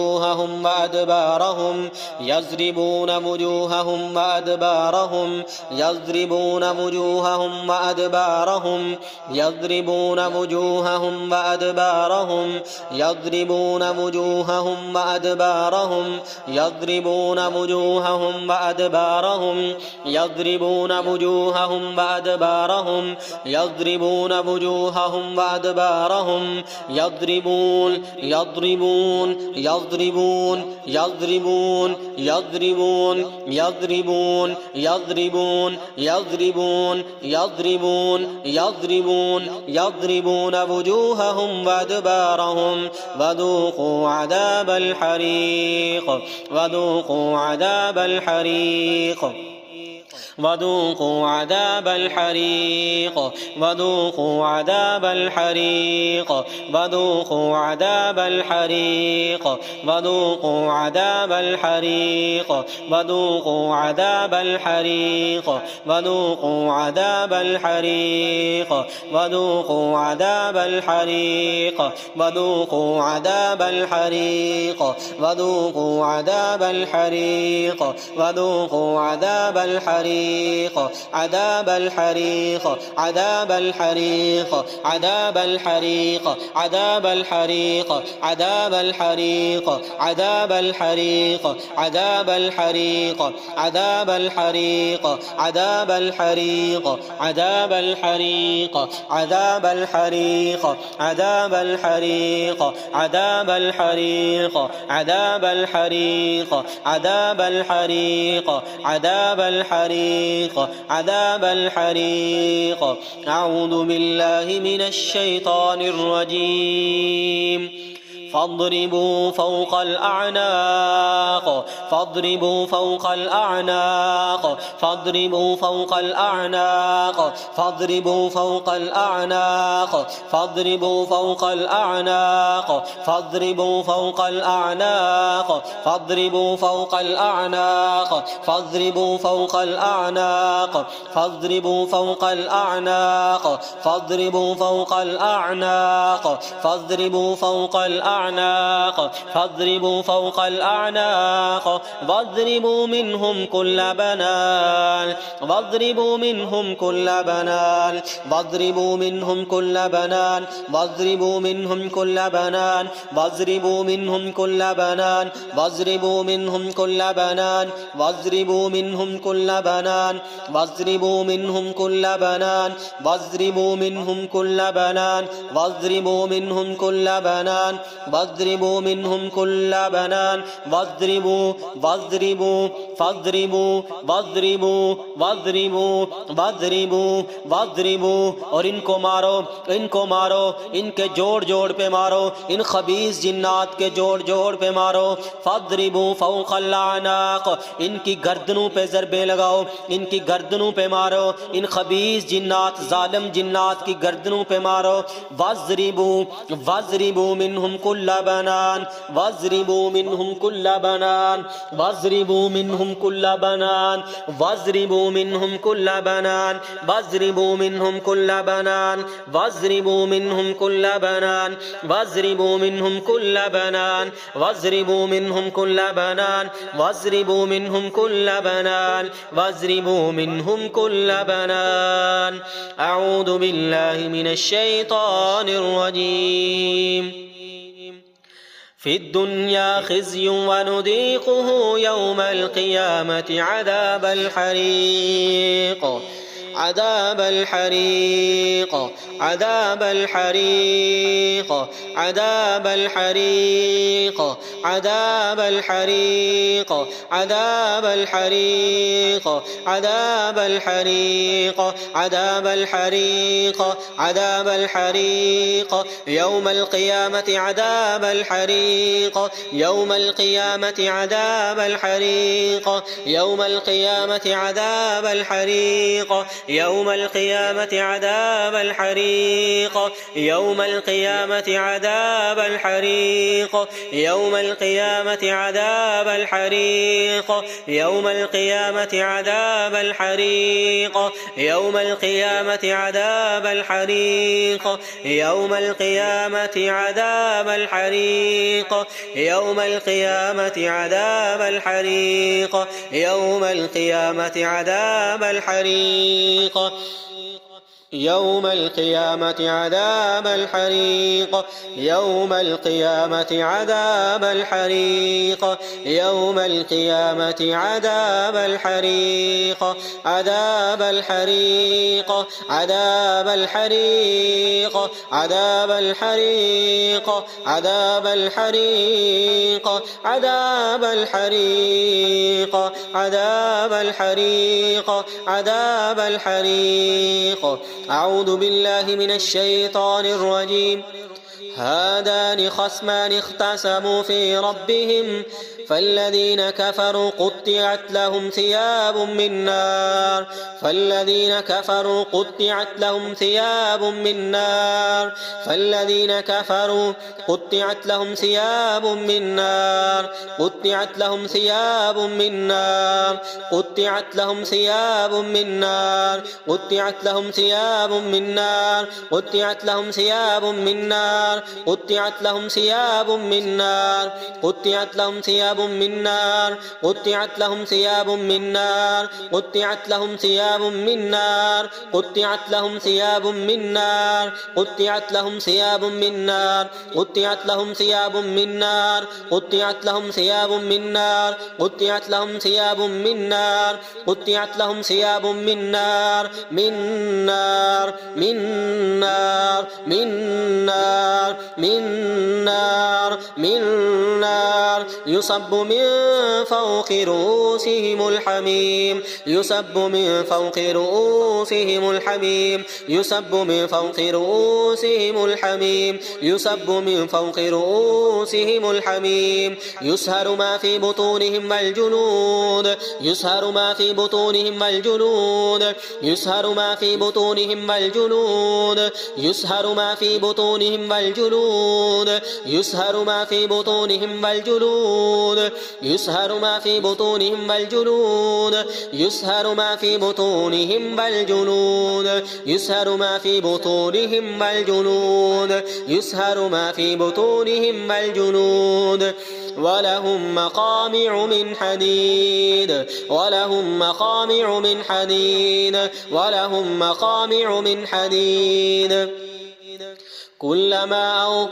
وجوههم وأدبارهم يضربون وجوههم وأدبارهم يضربون وجوههم وأدبارهم يضربون وجوههم وأدبارهم يضربون وجوههم وأدبارهم يضربون وجوههم وأدبارهم يضربون وجوههم وأدبارهم يضربون وجوههم وأدبارهم يضربون يضربون يضربون يضربون يضربون يضربون يضربون يضربون يضربون يضربون يضربون وجوههم وأدبارهم وذوقوا عذاب الحريق وذوقوا عذاب الحريق وذوقوا عذاب الحريق وذوقوا عذاب الحريق وذوقوا عذاب الحريق وذوقوا عذاب الحريق وذوقوا عذاب الحريق وذوقوا عذاب الحريق وذوقوا عذاب الحريق وذوقوا عذاب الحريق وذوقوا عذاب الحريق وذوقوا عذاب الحريق عذاب الحريق عذاب الحريق عذاب الحريق عذاب الحريق عذاب الحريق عذاب الحريق عذاب الحريق عذاب الحريق عذاب الحريق عذاب الحريق عذاب الحريق عذاب الحريق عذاب الحريق عذاب الحريق عذاب الحريق عذاب الحريق عذاب الحريق. أعوذ بالله من الشيطان الرجيم. فاضربوا فوق الأعناق فاضربوا فوق الأعناق فاضربوا فوق الأعناق فاضربوا فوق الأعناق فاضربوا فوق الأعناق فاضربوا فوق الأعناق فاضربوا فوق الأعناق فاضربوا فوق الأعناق فاضربوا فوق الأعناق فاضربوا فوق الأعناق فاضربوا فوق الأعناق فاضربوا فوق الأعناق واضربوا منهم كل بنان واضربوا منهم كل بنان واضربوا منهم كل بنان واضربوا منهم كل بنان واضربوا منهم كل بنان واضربوا منهم كل بنان واضربوا منهم كل بنان واضربوا منهم كل بنان واضربوا منهم كل بنان واضربوا منهم كل بنان واضربوا منهم كل بنان واضربوا واضربوا فاضربوا واضربوا واضربوا واضربوا واضربوا और इनको मारो इनके जोड़ जोड़ पे मारो इन खबीस जिन्नात के जोड़ जोड़ पे मारो फादरिबू फौक़ल अनाक़ इनकी गर्दनों पे ज़रबे लगाओ इनकी गर्दनों पे मारो इन खबीस जिन्नात ज़ालिम जिन्नात की गर्दनों पे मारो वाज़रिबू वाज़रिबू मिनहुम कुल्ला बनान वाज़रिबू मिनहुम कुल्ला बनान वाज़रिबू मिनहुम कुल्ला बनान वाज़रिबू मिनहुम कुल्ला बनान वाज़रिबू मिनहुम कुल्ला बनान वाज़रिबू मिनहुम कुल्ला बनान वाज़रिबू मिनहुम कुल्ला बनान वाज़रिबू मिनहुम कुल्ला बनान वाज़रिबू मिनहुम कुल्ला बनान वाज़रिबू मिनहुम कुल्ला बनान। अऊज़ु बिल्लाहि मिनश शैतानिर रजीम। في الدنيا خزي ونذيقه يوم القيامة عذاب الحريق عذاب الحريق عذاب الحريق عذاب الحريق عذاب الحريق عذاب الحريق عذاب الحريق عذاب الحريق عذاب الحريق يوم القيامة عذاب الحريق يوم القيامة عذاب الحريق يوم القيامة عذاب الحريق يوم القيامة عذاب الحريق يوم القيامة عذاب الحريق يوم القيامة عذاب الحريق يوم القيامة عذاب الحريق يوم القيامة عذاب الحريق يوم القيامة عذاب الحريق يوم القيامة عذاب الحريق يوم القيامة عذاب الحريق يوم القيامة عذاب الحريق يوم القيامة عذاب الحريق يوم القيامة عذاب الحريق عذاب الحريق عذاب الحريق عذاب الحريق عذاب الحريق عذاب الحريق عذاب الحريق عذاب الحريق أعوذ بالله من الشيطان الرجيم هذان خصمان اختصموا في ربهم فالذين كفروا قطعت لهم ثياب من نار فالذين كفروا قطعت لهم ثياب من نار فالذين كفروا قطعت لهم ثياب من نار قطعت لهم ثياب من نار قطعت لهم ثياب من نار قطعت لهم ثياب من نار قطعت لهم ثياب من نار قطعت لهم ثياب من نار قطعت لهم ثياب من نار قطعت لهم ثياب من نار قطعت لهم ثياب من نار قطعت لهم ثياب من نار قطعت لهم ثياب من نار قطعت لهم ثياب من نار قطعت لهم ثياب من نار قطعت لهم ثياب من نار قطعت لهم ثياب من نار من نار من نار من نار من نار من نار يصب من فوق رؤوسهم الحميم يصب من فوق رؤوسهم الحميم يصب من فوق رؤوسهم الحميم يصب من فوق رؤوسهم الحميم يسهر ما في بطونهم والجلود يسهر ما في بطونهم والجلود يسهر ما في بطونهم والجلود يسهر ما في بطونهم والجلود يسهر ما في بطونهم والجلود يسهر ما في بطونهم والجلود يسهر ما في بطونهم والجلود يسهر ما في بطونهم والجلود يسهر ما في بطونهم والجلود ولهم مقامع من حديد ولهم مقامع من حديد ولهم مقامع من حديد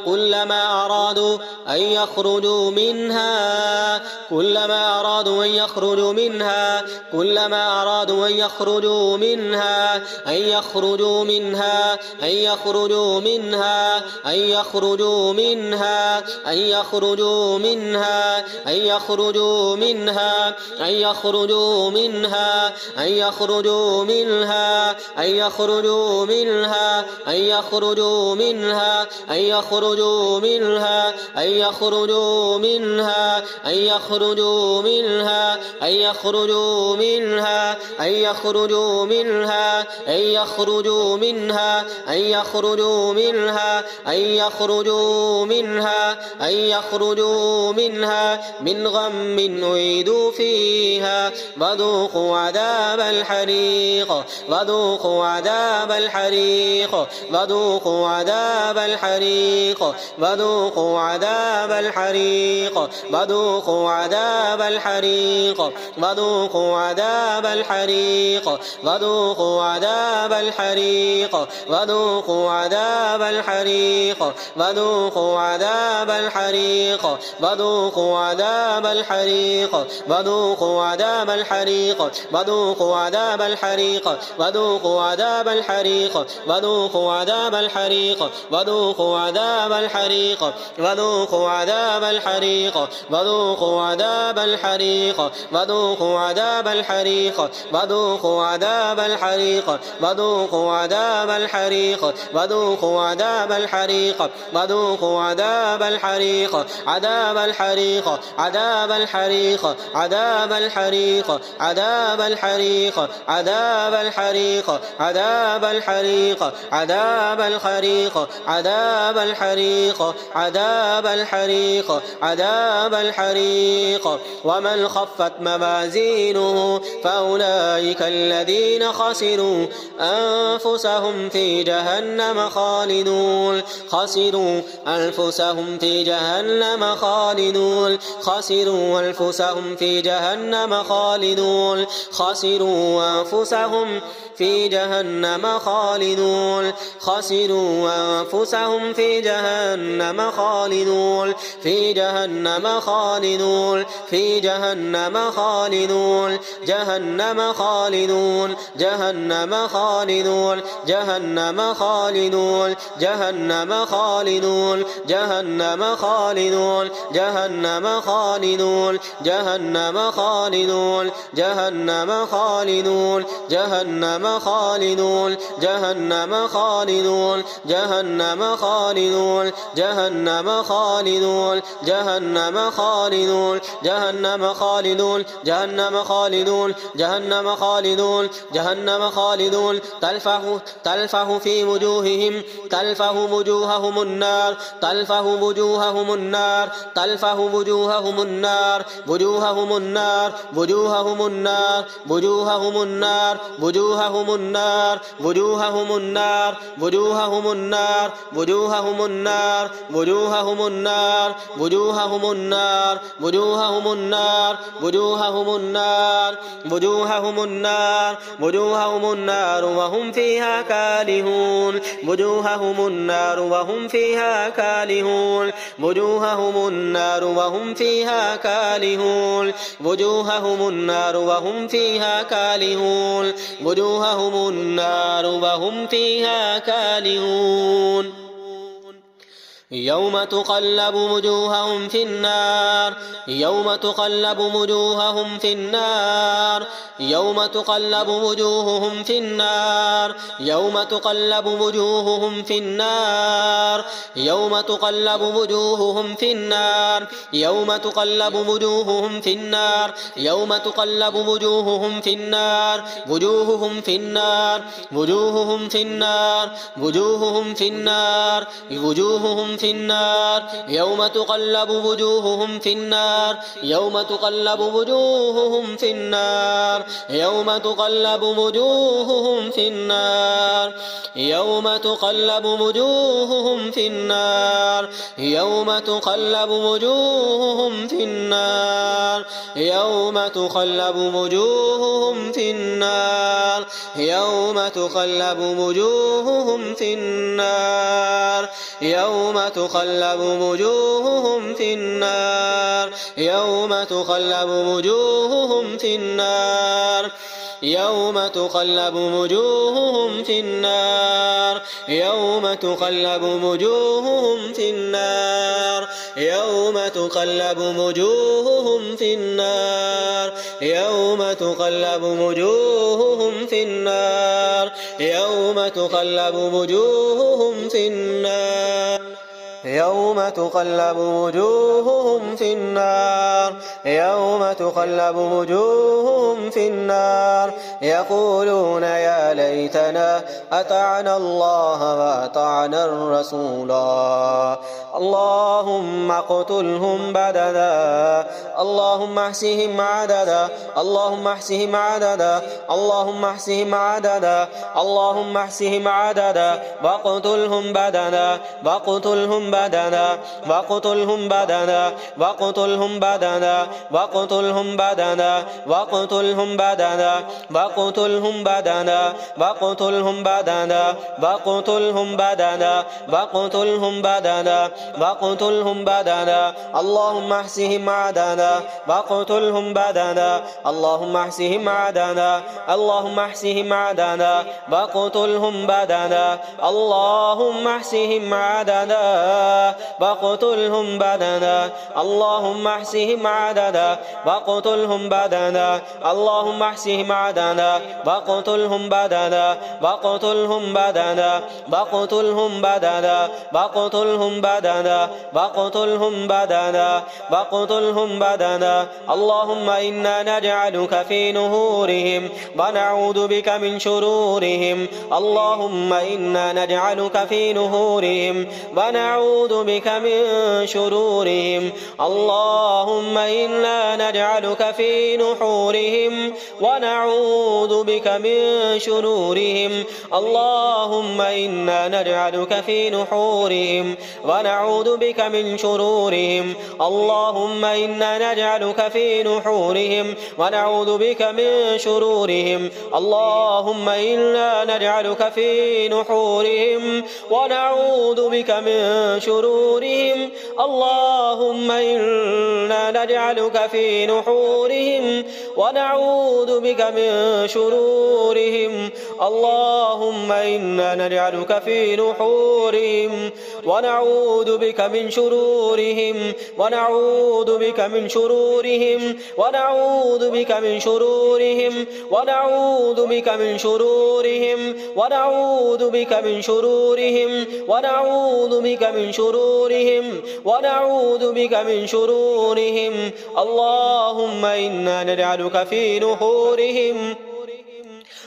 كلما أرادوا أن يخرجوا منها كلما أرادوا أن يخرجوا منها كلما أرادوا أن يخرجوا منها أن يخرجوا منها أن يخرجوا منها أن يخرجوا منها أن يخرجوا منها أن يخرجوا منها أن يخرجوا منها أن يخرجوا منها أن يخرجوا منها أن يخرجوا منها أن يخرجوا منها أن يخرجوا منها أن يخرجوا منها أن يخرجوا منها أن يخرجوا منها أن يخرجوا منها أن يخرجوا منها أن يخرجوا منها أن يخرجوا منها من غم أعيدوا فيها وذوقوا عذاب الحريق وذوقوا عذاب الحريق وذوقوا عذاب الحريق وذوقوا عذاب الحريق وذوقوا عذاب الحريق وذوقوا عذاب الحريق وذوقوا عذاب الحريق وذوقوا عذاب الحريق وذوقوا عذاب الحريق وذوقوا عذاب الحريق وذوقوا عذاب الحريق وذوقوا عذاب الحريق وذوقوا عذاب الحريق وذوقوا عذاب الحريق وذوقوا عذاب الحريق وذوقوا عذاب الحريق وذوقوا عذاب الحريق وذوقوا عذاب الحريق وذوقوا عذاب الحريق وذوقوا عذاب الحريق وذوقوا عذاب الحريق وذوقوا عذاب الحريق عذاب الحريق عذاب الحريق عذاب الحريق عذاب الحريق عذاب الحريق عذاب الحريق عذاب الحريق عذاب الحريق عذاب الحريق عذاب الحريق ومن خفت موازينه فأولئك الذين خسروا أنفسهم في جهنم خالدون خسروا أنفسهم في جهنم خالدون خسروا أنفسهم في جهنم خالدون خسروا أنفسهم في جهنم خالدون خسروا أنفسهم في جهنم خالدون في جهنم خالدون في جهنم خالدون جهنم خالدون جهنم خالدون جهنم خالدون جهنم خالدون جهنم خالدون جهنم خالدون جهنم خالدون جهنم خالدون جهنم خالدون جهنم خالدون جهنم خالدون جهنم خالدون جهنم خالدون جهنم خالدون جهنم خالدون جهنم خالدون جهنم خالدون تلفح في وجوههم تلفح وجوههم النار تلفح وجوههم النار تلفح وجوههم النار وجوههم النار وجوههم النار وجوههم النار وجوههم النار وجوههم النار وجوههم النار وجوههم النار وجوههم النار وجوههم النار وجوههم النار وجوههم النار وجوههم النار وجوههم النار وهم فيها كالهون وجوههم النار وهم فيها كالهون وجوههم النار وهم فيها كالهون وجوههم النار وهم فيها كالهون وجوههم النار وهم فيها كالهون يوم تقلب وجوههم في النار يوم تقلب وجوههم في النار يوم تقلب وجوههم في النار يوم تقلب وجوههم في النار يوم تقلب وجوههم في النار يوم تقلب وجوههم في النار يوم تقلب وجوههم في النار وجوههم في النار وجوههم في النار وجوههم في النار وجوههم في النار يوم تقلب وجوههم في النار يوم تقلب وجوههم في النار يوم تقلب وجوههم في النار يوم تقلب وجوههم في النار يوم تقلب وجوههم في النار يوم تقلب وجوههم في النار يوم تقلب وجوههم في النار يوم تقلب وجوههم في النار يوم تقلب وجوههم في النار يوم تقلب وجوههم في النار يوم تقلب وجوههم في النار يوم تقلب وجوههم في النار يوم تقلب وجوههم في النار يوم تقلب وجوههم في النار يوم تقلب وجوههم في النار يوم تقلب وجوههم في النار يقولون يا ليتنا أطعنا الله وأطعنا الرسولا اللهم اقتلهم بددا اللهم احصهم عددا اللهم احصهم عددا اللهم احصهم عددا اللهم احصهم عددا واقتلهم بددا واقتلهم بدنا واقتلهم بدنا واقتلهم بدنا واقتلهم بدنا واقتلهم بدنا واقتلهم بدنا واقتلهم بدنا واقتلهم بدنا واقتلهم بدنا واقتلهم بدنا اللهم احصهم عددا واقتلهم بدنا اللهم احصهم عددا اللهم احصهم عددا واقتلهم بدنا اللهم احصهم عددا واقتلهم بدنا اللهم احصهم عددا واقتلهم بدنا اللهم احصهم عددا واقتلهم بدنا واقتلهم بدنا واقتلهم بدنا واقتلهم بدنا واقتلهم بدنا واقتلهم بدنا اللهم إنا نجعلك في نهورهم ونعوذ بك من شرورهم اللهم إنا نجعلك في نهورهم ونعوذ بك من شرورهم اللهم إنا نجعلك في نحورهم ونعوذ بك من شرورهم اللهم إنا نجعلك في نحورهم ونعوذ بك من شرورهم اللهم إنا نجعلك في نحورهم ونعوذ بك من شرورهم اللهم إنا نجعلك في نحورهم ونعوذ بك من شرورهم اللهم إنا نجعلك في نحورهم ونعوذ بك من شرورهم اللهم إنا نجعلك في نحورهم ونعوذ بك من شرورهم ونعوذ بك من شرورهم ونعوذ بك من شرورهم ونعوذ بك من شرورهم ونعوذ بك من شرورهم ونعوذ بك من شرورهم ونعوذ بك من شرورهم اللهم إنا نجعلك في نحورهم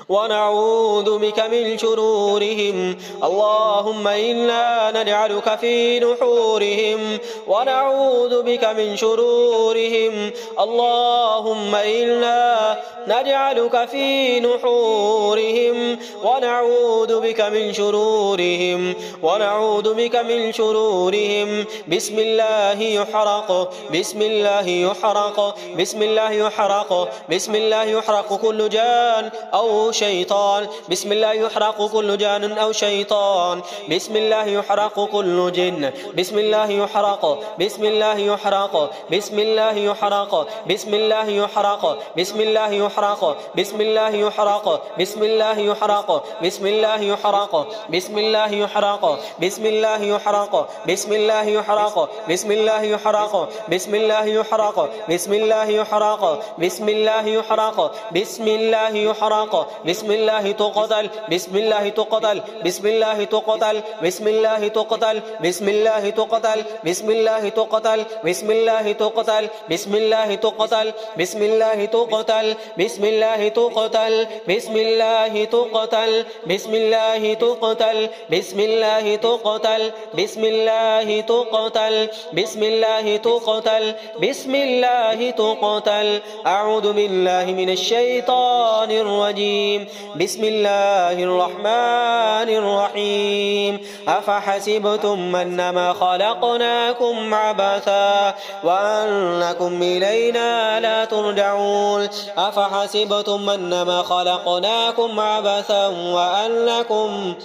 ونعوذ بك من شرورهم اللهم إنا نجعلك في نحورهم ونعوذ بك من شرورهم اللهم إنا نجعلك في نحورهم ونعوذ بك من شرورهم ونعوذ بك من شرورهم بسم الله يحرق بسم الله يحرق بسم الله يحرق بسم الله يحرق كل جان أو شيطان بسم الله يحرق كل جان أو شيطان بسم الله يحرق كل جن بسم الله يحرق بسم الله يحرق بسم الله يحرق بسم الله يحرق بسم الله يحرق بسم الله يحرق بسم الله يحرق بسم الله يحرق بسم الله يحرق بسم الله يحرق بسم الله يحرق بسم الله يحرق بسم الله يحرق بسم الله يحرق بسم الله يحرق بسم الله يحرق بسم الله تقتل بسم الله تقتل بسم الله تقتل بسم الله تقتل بسم الله تقتل بسم الله تقتل بسم الله تقتل بسم الله تقتل بسم الله تقتل بسم الله تقتل بسم الله تقتل بسم الله تقتل بسم الله تقتل بسم الله تقتل بسم الله تقتل بسم الله تقتل أعوذ بالله من الشيطان الرجيم بسم الله الرحمن الرحيم أفحسبتم أنما خلقناكم عبثا وأنكم إلينا لا ترجعون أفحسبتم أنما خلقناكم عبثا وأنكم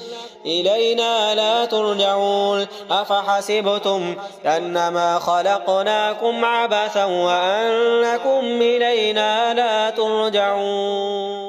إلينا لا ترجعون أفحسبتم أنما خلقناكم عبثا وأنكم إلينا لا ترجعون